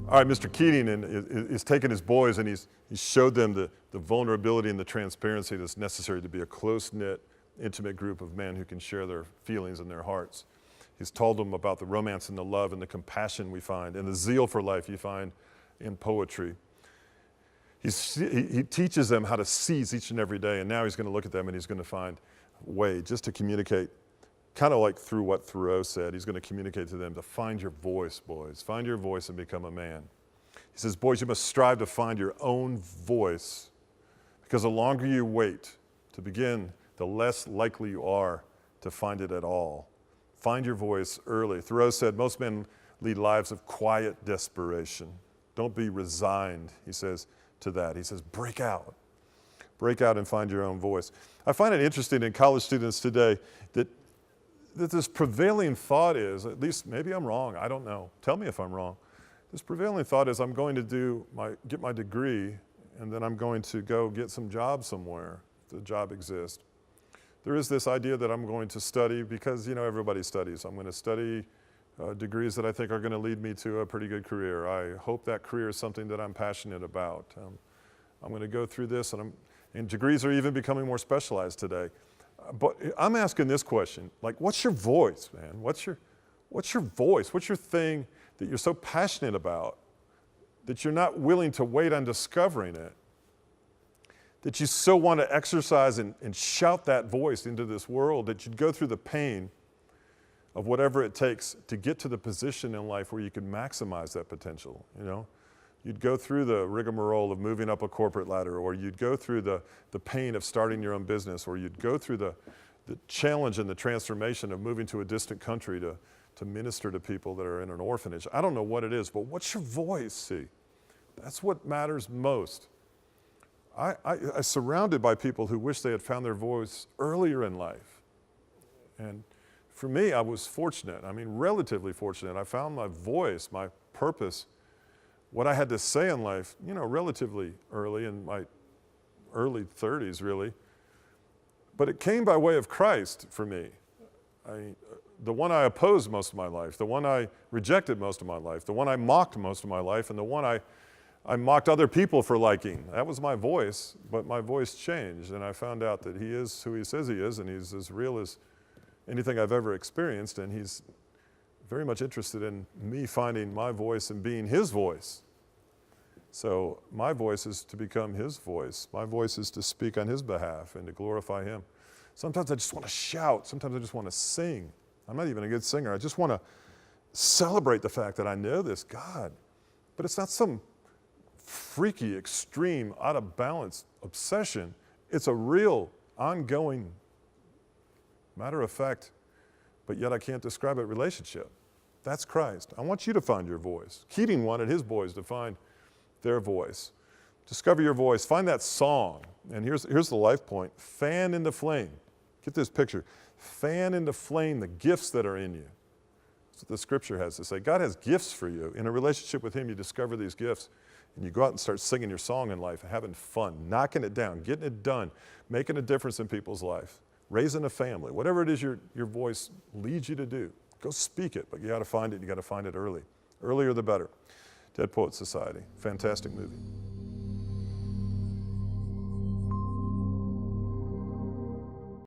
All right, Mr. Keating is taking his boys and he's showed them the vulnerability and the transparency that's necessary to be a close-knit, intimate group of men who can share their feelings and their hearts. He's told them about the romance and the love and the compassion we find and the zeal for life you find in poetry. He teaches them how to seize each and every day, and now he's going to look at them and he's going to find a way just to communicate, kind of like through what Thoreau said. He's going to communicate to them to find your voice, boys. Find your voice and become a man. He says, boys, you must strive to find your own voice, because the longer you wait to begin, the less likely you are to find it at all. Find your voice early. Thoreau said most men lead lives of quiet desperation. Don't be resigned, he says, to that. He says, break out. Break out and find your own voice. I find it interesting in college students today that this prevailing thought is, at least maybe I'm wrong, I don't know. Tell me if I'm wrong. This prevailing thought is I'm going to get my degree and then I'm going to go get some job somewhere, if the job exists. There is this idea that I'm going to study because, everybody studies. I'm going to study degrees that I think are going to lead me to a pretty good career. I hope that career is something that I'm passionate about. I'm going to go through this, and degrees are even becoming more specialized today. But I'm asking this question, like, what's your voice, man? What's your voice? What's your thing that you're so passionate about that you're not willing to wait on discovering it? That you so want to exercise and shout that voice into this world that you'd go through the pain of whatever it takes to get to the position in life where you can maximize that potential, You'd go through the rigmarole of moving up a corporate ladder, or you'd go through the pain of starting your own business, or you'd go through the challenge and the transformation of moving to a distant country to minister to people that are in an orphanage. I don't know what it is, but what's your voice, see? That's what matters most. I'm surrounded by people who wish they had found their voice earlier in life. And for me, I was fortunate. Relatively fortunate. I found my voice, my purpose, what I had to say in life, relatively early, in my early 30s, really. But it came by way of Christ for me. The one I opposed most of my life, the one I rejected most of my life, the one I mocked most of my life, and the one I mocked other people for liking. That was my voice, but my voice changed, and I found out that he is who he says he is, and he's as real as anything I've ever experienced, and he's very much interested in me finding my voice and being his voice. So my voice is to become his voice. My voice is to speak on his behalf and to glorify him. Sometimes I just want to shout. Sometimes I just want to sing. I'm not even a good singer. I just want to celebrate the fact that I know this God. But it's not some freaky, extreme, out of balance obsession. It's a real, ongoing, matter of fact, but yet I can't describe it, relationship. That's Christ. I want you to find your voice. Keating wanted his boys to find their voice. Discover your voice. Find that song. And here's the life point. Fan into flame. Get this picture. Fan into flame the gifts that are in you. That's what the scripture has to say. God has gifts for you. In a relationship with him, you discover these gifts. And you go out and start singing your song in life, having fun, knocking it down, getting it done, making a difference in people's life, raising a family, whatever it is your voice leads you to do. Go speak it, but you got to find it. You got to find it early. Earlier the better. Dead Poets Society. Fantastic movie.